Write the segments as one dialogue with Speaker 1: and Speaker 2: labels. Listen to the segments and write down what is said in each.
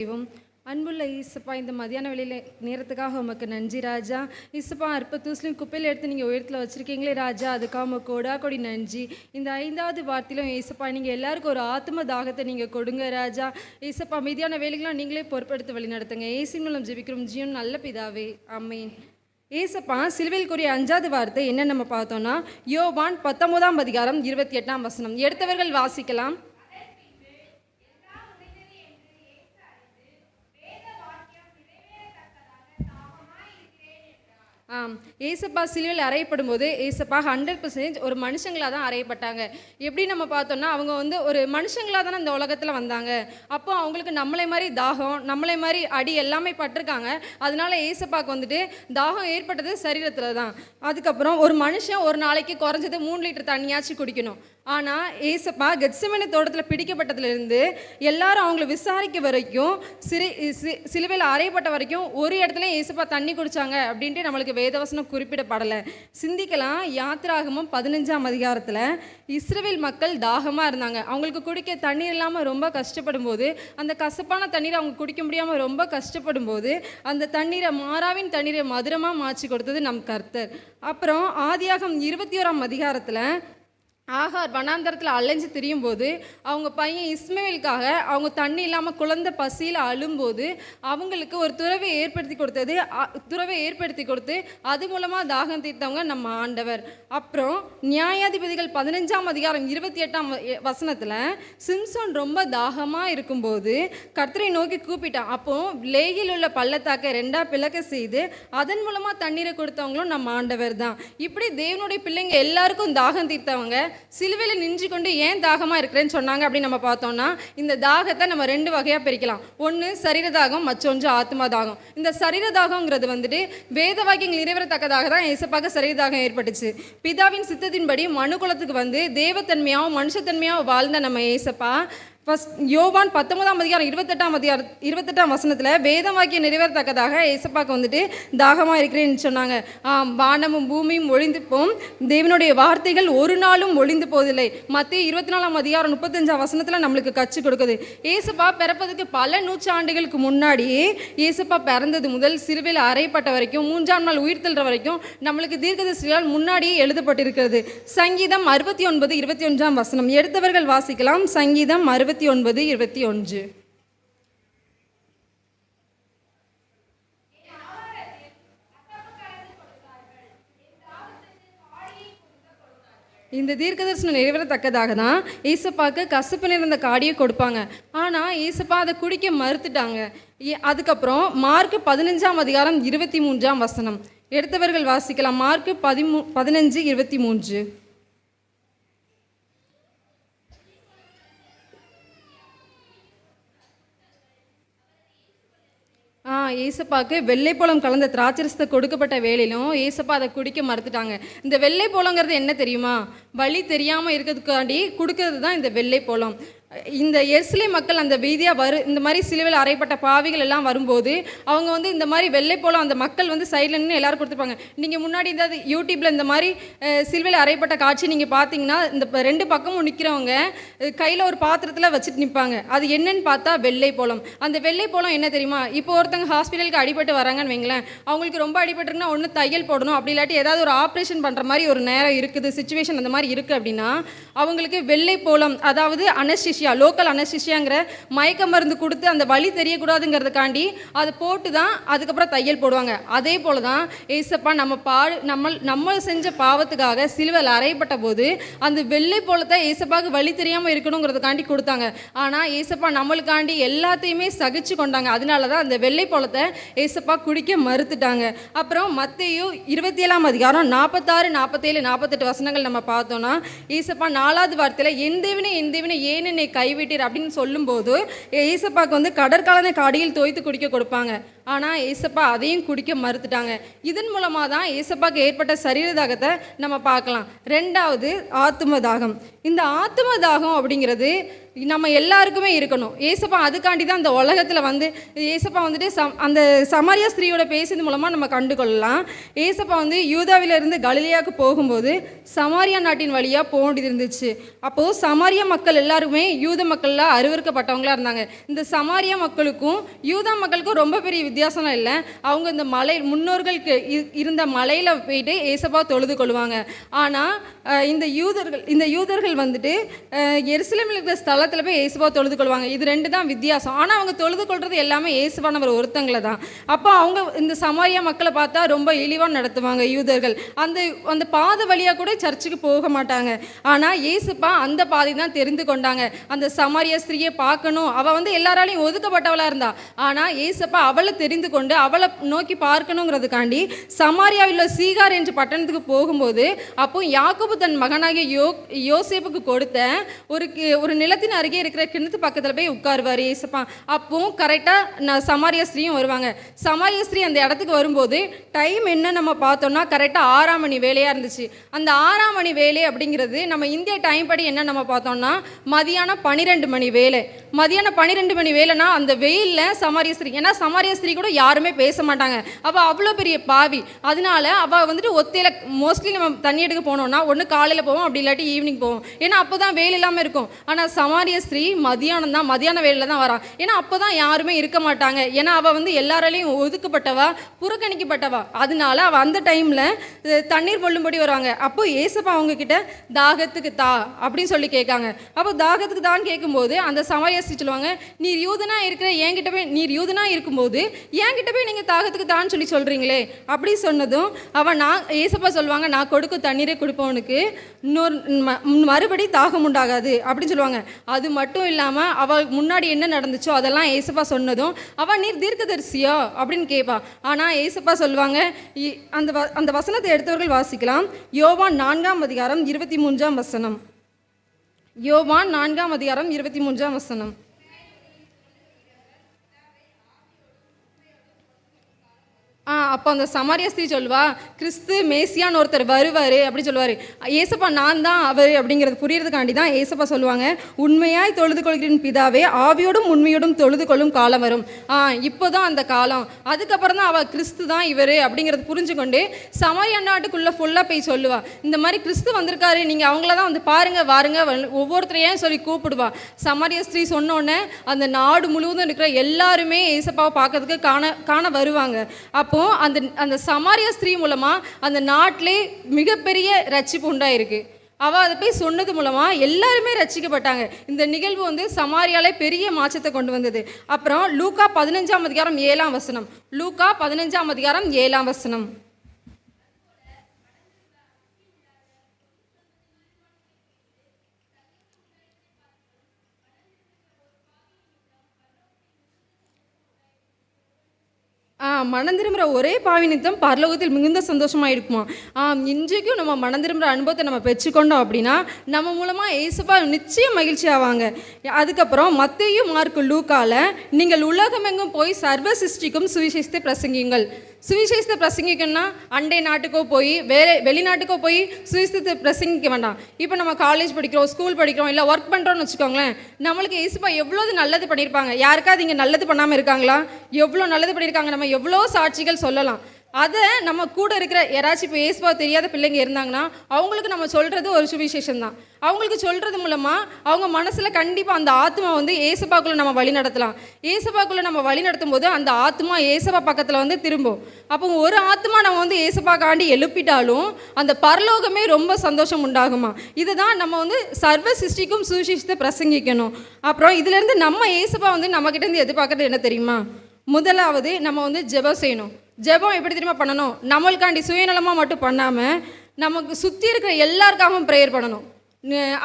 Speaker 1: தெய்வம் அன்புள்ள ஈசப்பா, இந்த மதியான வேளையில நேரத்துக்காக உமக்கு நன்றி ராஜா. ஈசப்பா, அற்பத்தூஸ்லையும் குப்பையில் எடுத்து நீங்கள் உயரத்தில் வச்சுருக்கீங்களே ராஜா, அதுக்காக உமக்கு கோடா கொடி நன்றி. இந்த 5வது வார்த்தையிலும் ஈசப்பா, நீங்கள் எல்லாருக்கும் ஒரு ஆத்ம தாகத்தை நீங்கள் கொடுங்க ராஜா. ஈசப்பா, மீதியான வேலைகளாம் நீங்களே பொறுப்படுத்தி வழி நடத்துங்க. ஏசி மூலம் ஜெபிக்கிறோம் ஜீவன் நல்ல பிதாவே, ஆமென். ஏசப்பா சிலுவைக்குரிய 5வது வார்த்தை என்ன நம்ம பார்த்தோம்னா, யோவான் 19ஆம் அதிகாரம் 28ஆம் வசனம். எடுத்தவர்கள் வாசிக்கலாம். ஏசப்பா சிலுவையில் அறையப்படும் போது ஏசப்பா 100% ஒரு மனுஷங்களாக தான் அறையப்பட்டாங்க. எப்படி நம்ம பார்த்தோம்னா, அவங்க ஒரு மனுஷங்களாக தானே இந்த உலகத்தில் வந்தாங்க. அப்போ அவங்களுக்கு நம்மளை மாதிரி தாகம், நம்மளை மாதிரி அடி எல்லாமே பட்டிருக்காங்க. அதனால ஏசப்பாவுக்கு தாகம் ஏற்பட்டது சரீரத்தில் தான். அதுக்கப்புறம் ஒரு மனுஷன் ஒரு நாளைக்கு குறைஞ்சது 3 லிட்டர் தண்ணியாச்சும் குடிக்கணும். ஆனால் ஏசப்பா கெத்செமனே தோட்டத்தில் பிடிக்கப்பட்டதுலேருந்து எல்லாரும் அவங்கள விசாரிக்க வரைக்கும், சிலுவையில் அறையப்பட்ட வரைக்கும் ஒரு இடத்துல ஏசப்பா தண்ணி குடித்தாங்க அப்படின்ட்டு நம்மளுக்கு வேதவசனம் குறிப்பிடப்படலை. சிந்திக்கலாம். யாத்திராகமம் 15ஆம் அதிகாரத்தில் இஸ்ரவேல் மக்கள் தாகமாக இருந்தாங்க. அவங்களுக்கு குடிக்க தண்ணீர் இல்லாமல் ரொம்ப கஷ்டப்படும் போது, அந்த கசப்பான தண்ணீரை அவங்க குடிக்க முடியாமல் ரொம்ப கஷ்டப்படும் போது, அந்த தண்ணீரை மாறாவின் தண்ணீரை மதுரமாக மாற்றி கொடுத்தது நம் கர்த்தர். அப்புறம் ஆதியாகமம் 21ஆம் அதிகாரத்தில் ஆகார் வனாந்தரத்தில் அலைஞ்சு திரியும் போது அவங்க பையன் இஸ்மவேலுக்காக அவங்க தண்ணி இல்லாமல் குழந்தை பசியில் அழும்போது அவங்களுக்கு ஒரு துறவை ஏற்படுத்தி கொடுத்து அது மூலமாக தாகம் தீர்த்தவங்க நம்ம ஆண்டவர். அப்புறம் நியாயாதிபதிகள் 15ஆம் அதிகாரம் 28ஆம் வசனத்தில் சிம்சோன் ரொம்ப தாகமாக இருக்கும்போது கர்த்தரை நோக்கி கூப்பிட்டான். அப்போ லேகில் உள்ள பள்ளத்தாக்கை 2ஆக பிளக்க செய்து அதன் மூலமாக தண்ணீரை கொடுத்தவங்களும் நம்ம ஆண்டவர் தான். இப்படி தேவனுடைய பிள்ளைங்க எல்லாருக்கும் தாகம் தீர்த்தவங்க சிலுவையில் நின்று கொண்டு ஏன் தாகமாக இருக்கிறேன்னு சொன்னாங்க அப்படின்னு நம்ம பார்த்தோம்னா, இந்த தாகத்தை நம்ம 2 வகையாக பிரிக்கலாம். ஒன்று சரீர தாகம், மற்றொன்று ஆத்மா தாகம். இந்த சரீர தாகங்கிறது வேத வாக்கியங்கள் நிறைவேறத்தக்கதாக தான் ஏசப்பாக சரீர தாகம் ஏற்பட்டுச்சு. பிதாவின் சித்தத்தின்படி மனுக்குலத்துக்கு தேவத்தன்மையாகவும் மனுஷத்தன்மையாகவும் வாழ்ந்த நம்ம ஏசப்பா யோவான் 19ஆம் அதிகாரம் 28ஆம் வசனத்தில் வேத வாக்கியம் நிறைவேறத்தக்கதாக ஏசப்பாக்கு தாகமாக இருக்கிறேன்னு சொன்னாங்க. வானமும் பூமியும் ஒழிந்து போம், தேவனுடைய வார்த்தைகள் ஒரு நாளும் ஒழிந்து போவதில்லை. மத்தேயு 24ஆம் அதிகாரம் 35ஆம் வசனத்தில் நம்மளுக்கு கற்றுக் கொடுக்குது. ஏசப்பா பிறப்பதுக்கு பல நூற்றாண்டுகளுக்கு முன்னாடியே ஏசப்பா பிறந்தது முதல் சிலுவையில் அறையப்பட்ட வரைக்கும் 3ஆம் நாள் உயிர் தள்ளுற வரைக்கும் நம்மளுக்கு தீர்க்கதரிசிகளால் முன்னாடியே எழுதப்பட்டிருக்கிறது. சங்கீதம் 69:21ஆம் வசனம். எடுத்தவர்கள் வாசிக்கலாம். சங்கீதம் 69:21. இந்த தீர்க்கதரிசனம் நிறைவேறத்தக்கதாக தான் ஏசப்பாவுக்கு கசப்பு நிறைந்த காடியை கொடுப்பாங்க. ஆனால் ஏசப்பா அதை குடிக்க மறுத்துட்டாங்க. அதுக்கப்புறம் மார்க் 15ஆம் அதிகாரம் 23ஆம் வசனம். எடுத்தவர்கள் வாசிக்கலாம். மார்க் 15:23. ஏசப்பாவுக்கு வெள்ளைப்பழம் கலந்த திராட்சரசத்தை கொடுக்கப்பட்ட வேளையிலும் ஏசப்பா அதை குடிக்க மறுத்துட்டாங்க. இந்த வெள்ளைப்பழங்கிறது என்ன தெரியுமா? வழி தெரியாமல் இருக்கிறதுக்காண்டி கொடுக்கறது தான் இந்த வெள்ளைப்பழம். இந்த எருசலேம் மக்கள் அந்த வீதியாக இந்த மாதிரி சிலுவையில் அறையப்பட்ட பாவிகள் எல்லாம் வரும்போது அவங்க இந்த மாதிரி வெள்ளைப்போலம் அந்த மக்கள் சைடில் நின்று எல்லாரும் கொடுத்துருப்பாங்க. நீங்கள் முன்னாடி இந்த யூடியூப்பில் இந்த மாதிரி சிலுவையில் அறையப்பட்ட காட்சி நீங்கள் பார்த்தீங்கன்னா, இந்த 2 பக்கமும் நிற்கிறவங்க கையில் ஒரு பாத்திரத்தில் வச்சுட்டு நிற்பாங்க. அது என்னன்னு பார்த்தா வெள்ளைப்போலம். அந்த வெள்ளைப்போலம் என்ன தெரியுமா? இப்போ ஒருத்தங்க ஹாஸ்பிட்டலுக்கு அடிபட்டு வராங்கன்னு வைங்களேன், அவங்களுக்கு ரொம்ப அடிபட்டுருக்குன்னா ஒன்று தையல் போடணும், அப்படி இல்லாட்டி ஏதாவது ஒரு ஆப்ரேஷன் பண்ணுற மாதிரி ஒரு நேரம் இருக்குது, சுச்சுவேஷன் அந்த மாதிரி இருக்குது அப்படின்னா அவங்களுக்கு வெள்ளைப்போலம், அதாவது அனஸ்டிஷியா, லோக்கல் அனஸ்டிஷியாங்கிற மயக்க மருந்து கொடுத்து அந்த வலி தெரியக்கூடாதுங்கிறதுக்காண்டி அதை போட்டு தான் அதுக்கப்புறம் தையல் போடுவாங்க. அதே போல தான் ஏசப்பா நம்ம செஞ்ச பாவத்துக்காக சிலுவையில் அறையப்பட்ட போது அந்த வெள்ளை போலத்தை ஏசப்பாவுக்கு வலி தெரியாமல் இருக்கணுங்கிறதுக்காண்டி கொடுத்தாங்க. ஆனால் ஏசப்பா நம்மளுக்காண்டி எல்லாத்தையுமே சகிச்சு கொண்டாங்க. அதனால தான் அந்த வெள்ளை போலத்தை ஏசப்பா குடிக்க மறுத்துட்டாங்க. அப்புறம் மத்தேயு 27ஆம் அதிகாரம் 46, 47, 48 வசனங்கள் நம்ம பார்த்தோம்னா, ஏசப்பா 4வது வார்த்தையில் என் தேவனே ஏன் என்னை கைவிட்டீர் அப்படின்னு சொல்லும்போது ஏசப்பாவுக்கு கடற்காலனை காடியில் தோய்த்து குடிக்க கொடுப்பாங்க. ஆனால் ஏசப்பா அதையும் குடிக்க மறுத்துட்டாங்க. இதன் மூலமாக தான் ஏசப்பாக்கு ஏற்பட்ட சரீர தாகத்தை நம்ம பார்க்கலாம். ரெண்டாவது ஆத்தும தாகம். இந்த ஆத்தும தாகம் அப்படிங்கிறது நம்ம எல்லாருக்குமே இருக்கணும். ஏசப்பா அதுக்காண்டி தான் அந்த உலகத்தில் வந்து ஏசப்பா வந்துட்டு அந்த சமாரியா ஸ்திரீயோட பேசுறது மூலமாக நம்ம கண்டுகொள்ளலாம். ஏசப்பா வந்து யூதாவிலிருந்து கலிலேயாவுக்கு போகும்போது சமாரியா நாட்டின் வழியாக போக வேண்டியது இருந்துச்சு. அப்போது சமாரியா மக்கள் எல்லாருமே யூத மக்கள்லாம் அருவருக்கப்பட்டவங்களாக இருந்தாங்க. இந்த சமாரியா மக்களுக்கும் யூதா மக்களுக்கும் ரொம்ப பெரிய வித்தியாசம்லாம் இல்லை. அவங்க இந்த மலை முன்னோர்களுக்கு இருந்த மலையில் போயிட்டு ஏசப்பா தொழுது கொள்வாங்க. ஆனால் இந்த யூதர்கள் வந்துட்டு எருசலேமில் இருக்கிற ஸ்தலத்தில் போய் ஏசுவா தொழுது கொள்வாங்க. இது ரெண்டு தான் வித்தியாசம். ஆனால் அவங்க தொழுது கொள்வது எல்லாமே ஏசுவானவர் ஒருத்தங்களை தான். அப்போ அவங்க இந்த சமாரியா மக்களை பார்த்தா ரொம்ப இழிவாக நடத்துவாங்க யூதர்கள். அந்த பாதை வழியாக கூட சர்ச்சுக்கு போக மாட்டாங்க. ஆனால் ஏசுப்பா அந்த பாதை தான் தெரிந்து கொண்டாங்க. அந்த சமாரியா ஸ்திரியை பார்க்கணும், அவள் வந்து எல்லாராலையும் ஒதுக்கப்பட்டவளாக இருந்தா. ஆனால் ஏசப்பா அவளை தெரிந்து கொண்டு அவளை நோக்கி பார்க்கணுங்கிறதுக்காண்டி சமாரியாவில் சீகார் என்ற பட்டணத்துக்கு போகும்போது அப்போ யாக்கோபு தன் மகனாகிய யோசேப்புக்கு கொடுத்த ஒரு நிலத்தின் அருகே இருக்கிற கிணத்து பக்கத்தில் போய் உட்காருவார் ஏசப்பா. அப்போ கரெக்டாக சமாரியா ஸ்திரீயும் வருவாங்க. சமாரியா ஸ்திரீ அந்த இடத்துக்கு வரும்போது டைம் என்ன நம்ம பார்த்தோம்னா கரெக்டாக 6 மணி வேலையாக இருந்துச்சு. அந்த 6 மணி வேலை அப்படிங்கிறது நம்ம இந்திய டைம் படி என்ன நம்ம பார்த்தோம்னா மதியானம் 12 மணி வேலை. மதியானம் 12 மணி வேலைனா அந்த வெயிலில் சமாரியா ஸ்திரீ, ஏன்னா சமாரியா ஸ்திரீ கூட யாருமே பேச மாட்டாங்க. அவள் அவ்வளோ பெரிய பாவி. அதனால அவள் வந்துட்டு ஒத்தையில் மோஸ்ட்லி நம்ம தண்ணி எடுக்க போனோம்னா ஒன்று காலையில் போவோம், அப்படி இல்லாட்டி ஈவினிங் போவோம். ஏன்னா அப்போ தான் வேலை இல்லாமல் இருக்கும். ஆனால் சமாரிய ஸ்திரீ மதியான வேலையில் தான் வரா. ஏன்னா அப்போ தான் யாருமே இருக்க மாட்டாங்க. ஏன்னா அவள் வந்து எல்லாராலையும் ஒதுக்கப்பட்டவா, புறக்கணிக்கப்பட்டவா. அதனால அவள் அந்த டைமில் தண்ணீர் கொள்ளும்படி வருவாங்க. அப்போ ஏசப்பா அவங்க கிட்ட தாகத்துக்கு தா அப்படின்னு சொல்லி கேட்காங்க. அப்போ தாகத்துக்கு தான் கேட்கும்போது அந்த சமாரிய ஸ்திரீ சொல்லுவாங்க, நீர் யூதனா இருக்கும்போது என்கிட்ட போய் நீங்கள் தாகத்துக்கு தான் சொல்லி சொல்கிறீங்களே அப்படி சொன்னதும் நான் ஏசப்பா சொல்லுவாங்க, நான் கொடுக்க தண்ணீரை கொடுப்பவனுக்கு மறுபடி தாகம் உண்டாகாது அப்படின்னு சொல்லுவாங்க. அது மட்டும் இல்லாமல் அவள் முன்னாடி என்ன நடந்துச்சோ அதெல்லாம் ஏசப்பா சொன்னதும் அவள் நீர் தீர்க்கதரிசியா அப்படின்னு கேட்பா. ஆனால் ஏசப்பா சொல்லுவாங்க, அந்த வசனத்தை எடுத்தவர்கள் வாசிக்கலாம். யோவான் 4ஆம் அதிகாரம் 23ஆம் வசனம். யோவான் 4ஆம் அதிகாரம் 23ஆம் வசனம். அப்போ அந்த சமாரியா ஸ்திரீ சொல்லுவா, கிறிஸ்து மேசியான்னு ஒருத்தர் வருவார் அப்படி சொல்லுவார். ஏசப்பா நான் தான் அவர் அப்படிங்கிறது புரியறதுக்காண்டி தான் ஏசப்பா சொல்லுவாங்க, உண்மையாய் தொழுது கொள்கிறேன் பிதாவே, ஆவியோடும் உண்மையோடும் தொழுது கொள்ளும் காலம் வரும். இப்போ தான் அந்த காலம். அதுக்கப்புறம் தான் அவள் கிறிஸ்து தான் இவர் அப்படிங்கிறது புரிஞ்சு கொண்டு சமாரியா நாட்டுக்குள்ளே ஃபுல்லாக போய் சொல்லுவா, இந்த மாதிரி கிறிஸ்து வந்திருக்காரு, நீங்கள் அவங்கள தான் வந்து பாருங்க வாருங்க ஒவ்வொருத்தரையும் சொல்லி கூப்பிடுவா. சமாரியா ஸ்திரீ சொன்னோன்னே அந்த நாடு முழுவதும் இருக்கிற எல்லாருமே ஏசப்பாவை பார்க்கறதுக்கு காண வருவாங்க. அப்போ அந்த சமாரியா ஸ்திரீ மூலமா அந்த நாட்டிலே மிகப்பெரிய ரட்சிப்பு உண்டாயிருக்கு. அவள் அதை போய் சொன்னது மூலமா எல்லாருமே ரட்சிக்கப்பட்டாங்க. இந்த நிகழ்வு வந்து சமாரியால பெரிய மாற்றத்தை கொண்டு வந்தது. அப்புறம் லூக்கா 15ஆம் அதிகாரம் 7ஆம் வசனம். லூக்கா 15ஆம் அதிகாரம் 7ஆம் வசனம். மனம் திரும்புகிற ஒரே பாவினித்தம் பரலோகத்தில் மிகுந்த சந்தோஷமாக இருக்குமா. இன்றைக்கும் நம்ம மனம் திரும்புகிற அனுபவத்தை நம்ம பெற்றுக்கொண்டோம் அப்படின்னா நம்ம மூலமாக ஏசப்பா நிச்சயம் மகிழ்ச்சி ஆவாங்க. அதுக்கப்புறம் மத்தேயு மார்க்கு லூக்கால நீங்கள் உலகமெங்கும் போய் சர்வ சிருஷ்டிக்கும் சுவிசேஷத்தை பிரசங்கியுங்கள். சுவிசேஷத்தை பிரசங்கிக்கணும்னா அண்டை நாட்டுக்கோ போய் வெளிநாட்டுக்கோ போய் சுவிசேஷத்தை பிரசங்கிக்க வேண்டாம். இப்போ நம்ம காலேஜ் படிக்கிறோம், ஸ்கூல் படிக்கிறோம், இல்லை ஒர்க் பண்ணுறோன்னு வச்சுக்கோங்களேன். நம்மளுக்கு ஏசப்பா எவ்வளோது நல்லது பண்ணியிருப்பாங்க. யாருக்காவது இங்கே நல்லது பண்ணாமல் இருக்காங்களா? எவ்வளோ நல்லது பண்ணியிருக்காங்க. நம்ம எவ்வளோ சாட்சிகள் சொல்லலாம். அதை நம்ம கூட இருக்கிற யாராச்சும் இப்போ ஏசப்பா தெரியாத பிள்ளைங்க இருந்தாங்கன்னா அவங்களுக்கு நம்ம சொல்கிறது ஒரு சுவிசேஷம் தான். அவங்களுக்கு சொல்கிறது மூலமாக அவங்க மனசில் கண்டிப்பாக அந்த ஆத்மா வந்து ஏசப்பாக்குள்ளே நம்ம வழி நடத்தலாம். ஏசப்பாக்குள்ளே நம்ம வழி நடத்தும் போது அந்த ஆத்மா ஏசப்பா பக்கத்தில் வந்து திரும்பும். அப்போ ஒரு ஆத்மா நம்ம வந்து ஏசப்பாக்காண்டி எழுப்பிட்டாலும் அந்த பரலோகமே ரொம்ப சந்தோஷம் உண்டாகுமா. இதை தான் நம்ம வந்து சர்வ சிருஷ்டிக்கும் சுவிசேஷத்தை பிரசங்கிக்கணும். அப்புறம் இதுலேருந்து நம்ம ஏசப்பா வந்து நம்மக்கிட்டேருந்து எதிர்பார்க்குறது என்ன தெரியுமா? முதலாவது நம்ம வந்து ஜெபம் செய்யணும். ஜெபம் எப்படி தெரியுமா பண்ணணும்? நம்மளுக்காண்டி சுயநலமாக மட்டும் பண்ணாமல் நமக்கு சுற்றி இருக்கிற எல்லாருக்காகவும் ப்ரேயர் பண்ணணும்.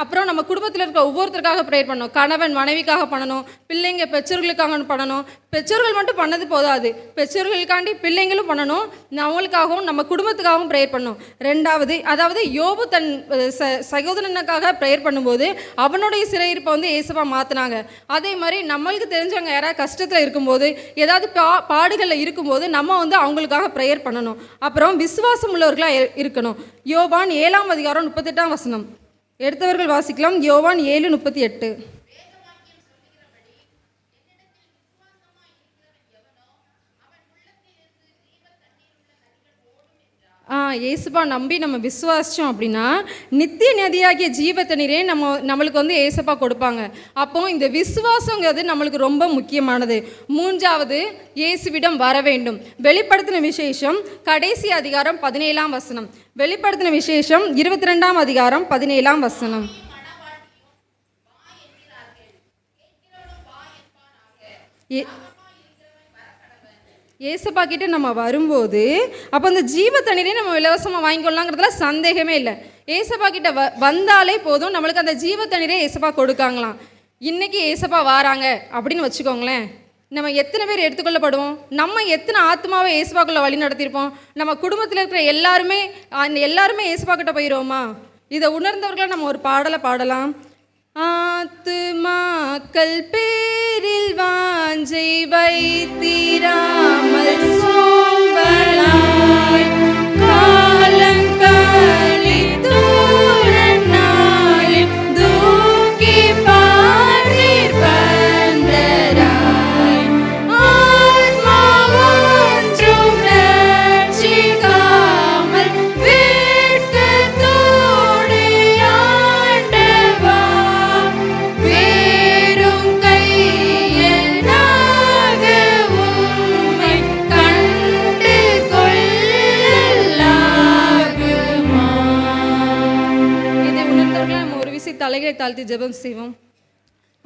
Speaker 1: அப்புறம் நம்ம குடும்பத்தில் இருக்க ஒவ்வொருத்தருக்காக ப்ரேயர் பண்ணணும். கணவன் மனைவிக்காக பண்ணணும், பிள்ளைங்க பெற்றோர்களுக்காக பண்ணணும். பெற்றோர்கள் மட்டும் பண்ணது போதாது, பெற்றோர்களுக்காண்டி பிள்ளைங்களும் பண்ணணும், அவங்களுக்காகவும் நம்ம குடும்பத்துக்காகவும் ப்ரேயர் பண்ணணும். ரெண்டாவது, அதாவது யோபு தன் சகோதரனுக்காக ப்ரேயர் பண்ணும்போது அவனுடைய சிறையிருப்பை வந்து ஏசப்பா மாற்றினாங்க. அதே மாதிரி நம்மளுக்கு தெரிஞ்சவங்க யாராவது கஷ்டத்தில் இருக்கும்போது, ஏதாவது பாடுகளில் இருக்கும்போது நம்ம வந்து அவங்களுக்காக ப்ரேயர் பண்ணணும். அப்புறம் விசுவாசம் உள்ளவர்களாக இருக்கணும். யோவான் 7:38 எடுத்தவர்கள் வாசிக்கலாம். யோவான் 7:38. ஏசுப்பா நம்பி நம்ம விசுவாசித்தோம் அப்படின்னா நித்திய நதியாகிய ஜீவ தண்ணீரே நம்மளுக்கு வந்து ஏசப்பா கொடுப்பாங்க. அப்போ இந்த விசுவாசங்கிறது நம்மளுக்கு ரொம்ப முக்கியமானது. மூன்றாவது, இயேசுவிடம் வர வேண்டும். வெளிப்படுத்தின விசேஷம் கடைசி அதிகாரம் 17 வெளிப்படுத்தின விசேஷம் 22 17 ஏசப்பா கிட்ட நம்ம வரும்போது அப்போ அந்த ஜீவ தண்ணீரை நம்ம இலவசமாக வாங்கிக்கொள்ளலாங்கிறதுல சந்தேகமே இல்லை. ஏசப்பா கிட்ட வந்தாலே போதும், நம்மளுக்கு அந்த ஜீவ தண்ணீரை ஏசப்பா கொடுக்காங்களாம். இன்றைக்கி ஏசப்பா வாராங்க அப்படின்னு வச்சுக்கோங்களேன், நம்ம எத்தனை பேர் எடுத்துக்கொள்ளப்படுவோம்? நம்ம எத்தனை ஆத்மாவை ஏசப்பாக்குள்ளே வழி நடத்தியிருப்போம்? நம்ம குடும்பத்தில் இருக்கிற எல்லாருமே ஏசப்பா கிட்ட போயிடுவோமா? இதை உணர்ந்தவர்களை நம்ம ஒரு பாடலை பாடலாம். ஆத்துமாக்கள் பேரில் வாஞ்சை வைத்திராமல் சோம்பலாய் காலம் கழித்தோரன் நாளில் தூக்கி பாரீர் பந்தராய் ஆத்மாவொன்றும் ரட்சிக்காமல் வெட்கத்தோடு ஆண்டவா வேறும் கையனாக உம்மை கண்டு கொள்ளலாகுமா? இதை உணர்ந்தவர்கள் நம்ம ஒரு விசை தலைகளை தாழ்த்தி ஜெபம் செய்வோம்.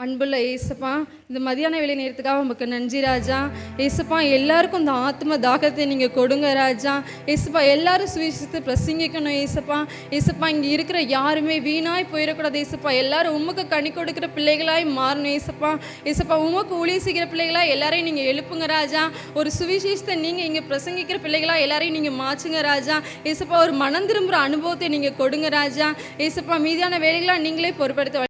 Speaker 1: அன்புள்ள ஏசப்பா, இந்த மதியான வேலை நேரத்துக்காக நமக்கு நன்றி ராஜா. ஏசப்பா, எல்லாருக்கும் இந்த ஆத்ம தாகத்தை நீங்கள் கொடுங்க ராஜா. ஏசப்பா, எல்லாரும் சுவிசேஷத்தை பிரசங்கிக்கணும் ஏசப்பா. ஏசப்பா, இங்கே இருக்கிற யாருமே வீணாய் போயிடக்கூடாது ஏசப்பா. எல்லாரும் உமக்கு கனி கொடுக்குற பிள்ளைகளாய் மாறணும் ஏசப்பா. ஏசப்பா, உமக்கு ஊழிய செய்கிற பிள்ளைகளாக எல்லாரையும் நீங்கள் எழுப்புங்க ராஜா. ஒரு சுவிசேஷத்தை நீங்கள் இங்கே பிரசங்கிக்கிற பிள்ளைகளாக எல்லாரையும் நீங்கள் மாற்றுங்க ராஜா. ஏசப்பா, ஒரு மனம் திரும்புகிற அனுபவத்தை நீங்கள் கொடுங்க ராஜா. ஏசப்பா, மீதியான வேலைகளாக நீங்களே பொறுப்படுத்த